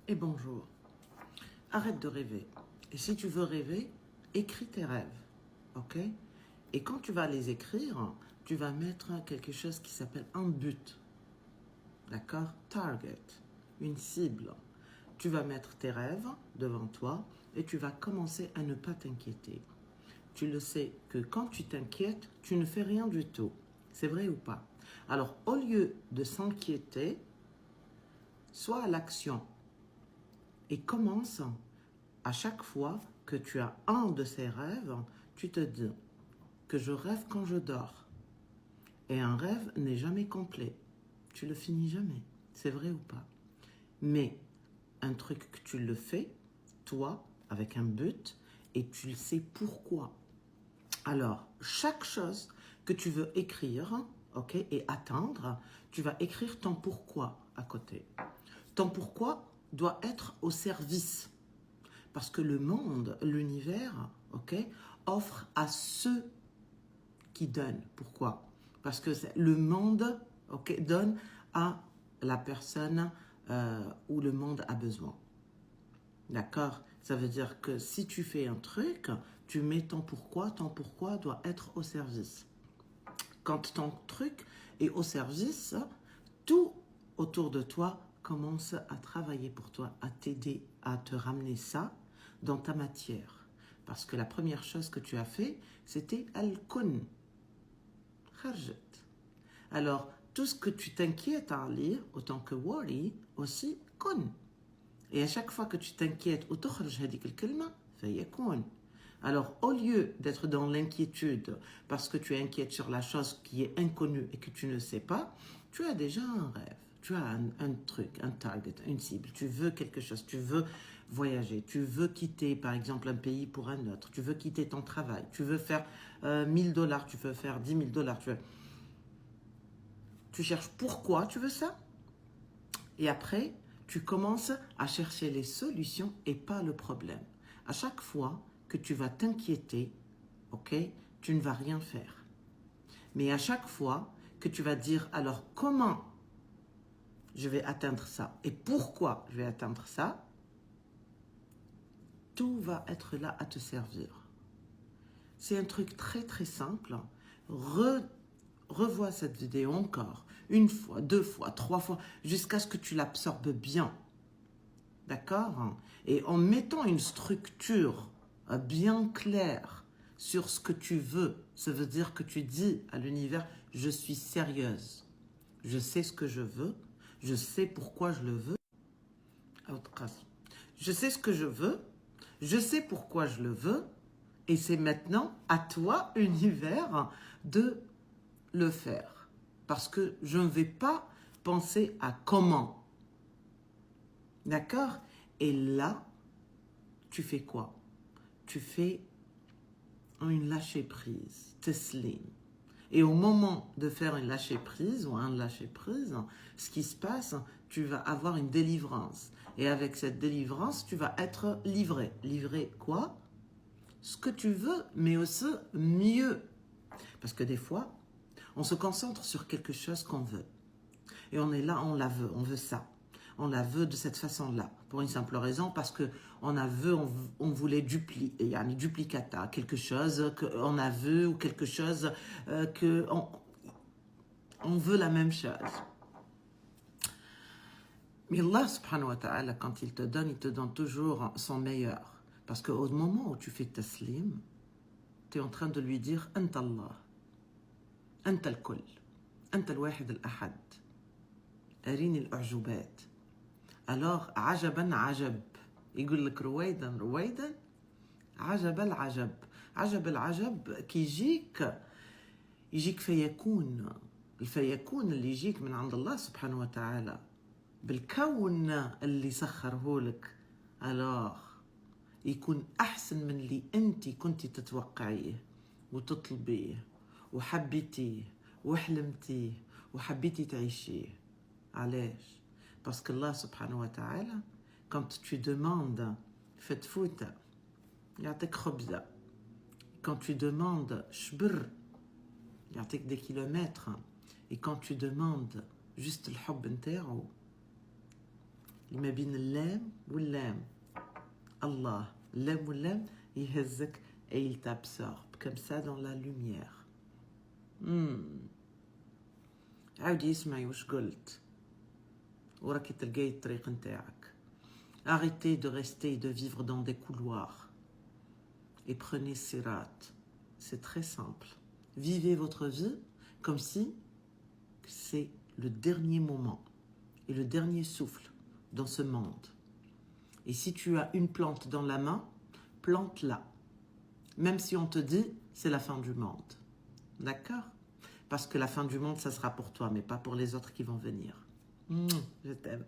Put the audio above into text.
et bonjour. Arrête de rêver. Et si tu veux rêver, écris tes rêves. Ok? Et quand tu vas les écrire, tu vas mettre quelque chose qui s'appelle un but. D'accord? Target. Une cible. Tu vas mettre tes rêves devant toi et tu vas commencer à ne pas t'inquiéter. Tu le sais que quand tu t'inquiètes, tu ne fais rien du tout. C'est vrai ou pas? Alors, au lieu de s'inquiéter, sois à l'action et commence à chaque fois que tu as un de ces rêves, tu te dis que je rêve quand je dors. Et un rêve n'est jamais complet. Tu le finis jamais. C'est vrai ou pas? Mais un truc que tu le fais, toi, avec un but, et tu le sais pourquoi. Alors, chaque chose que tu veux écrire, ok, et atteindre, tu vas écrire ton pourquoi à côté. Ton pourquoi doit être au service. Parce que le monde, l'univers, ok, offre à ceux qui donnent. Pourquoi? Parce que le monde, ok, donne à la personne où le monde a besoin. D'accord? Ça veut dire que si tu fais un truc, tu mets ton pourquoi doit être au service. Quand ton truc est au service, tout autour de toi commence à travailler pour toi, à t'aider, à te ramener ça dans ta matière. Parce que la première chose que tu as fait, c'était al-kun. Kharjat. Alors, tout ce que tu t'inquiètes à lire, autant que worry, aussi, kun. Et à chaque fois que tu t'inquiètes, ou تخرج هذيك الكلمة فيكون. Alors, au lieu d'être dans l'inquiétude parce que tu es inquiète sur la chose qui est inconnue et que tu ne sais pas, tu as déjà un rêve, tu as un truc, un target, une cible. Tu veux quelque chose, tu veux voyager, tu veux quitter par exemple un pays pour un autre, tu veux quitter ton travail, tu veux faire 1000 dollars, tu veux faire 10 000 dollars. Tu cherches pourquoi tu veux ça et après, tu commences à chercher les solutions et pas le problème. À chaque fois que tu vas t'inquiéter, ok, tu ne vas rien faire. Mais à chaque fois que tu vas dire, alors comment je vais atteindre ça et pourquoi je vais atteindre ça, tout va être là à te servir. C'est un truc très très simple. Revois cette vidéo encore, une fois, deux fois, trois fois, jusqu'à ce que tu l'absorbes bien. D'accord? Et en mettant une structure bien claire sur ce que tu veux, ça veut dire que tu dis à l'univers, je suis sérieuse. Je sais ce que je veux, je sais pourquoi je le veux. Je sais ce que je veux, je sais pourquoi je le veux, et c'est maintenant à toi, univers, de le faire. Parce que je ne vais pas penser à comment. D'accord? Et là, tu fais quoi? Tu fais une lâcher-prise, teslim. Et au moment de faire une lâcher-prise ou un lâcher-prise, ce qui se passe, tu vas avoir une délivrance. Et avec cette délivrance, tu vas être livré. Livré quoi? Ce que tu veux, mais aussi mieux. Parce que des fois, on se concentre sur quelque chose qu'on veut. Et on est là, on la veut, on veut ça. On la veut de cette façon-là, pour une simple raison, parce que on voulait duplicata, quelque chose qu'on a vu ou quelque chose on veut la même chose. Mais Allah subhanahu wa ta'ala, quand il te donne toujours son meilleur. Parce qu'au moment où tu fais taslim, tu es en train de lui dire Anta Allah, Anta al-Kull, Anta al-Wahid al-Ahad, Arini al-U'jubat. Alors, عجبا عجب يقول لك رويدا رويدا عجب العجب عجب العجب كي يجيك فيكون الفيكون اللي يجيك من عند الله سبحانه وتعالى بالكون اللي سخره لك alors يكون أحسن من اللي أنت كنت تتوقعيه وتطلبيه وحبيتيه وحلمتيه وحبيتي تعيشيه. علاش؟ Parce que Allah subhanahu wa ta'ala, quand tu demandes faites foot, يعطيك خبزة. Quand tu demandes شبر, يعطيك des kilomètres. Et quand tu demandes juste الحب نتاعو, ما بين اللام واللام. Allah, اللام واللام يهزك et il t'absorbe comme ça dans la lumière. عاودي اسمعي واش قلت وراكي تلقاي الطريق نتاعك. Arrêtez de rester et de vivre dans des couloirs et prenez Sirat. C'est très simple. Vivez votre vie comme si c'est le dernier moment et le dernier souffle dans ce monde. Et si tu as une plante dans la main, plante-la. Même si on te dit c'est la fin du monde. D'accord? Parce que la fin du monde, ça sera pour toi, mais pas pour les autres qui vont venir. Je t'aime.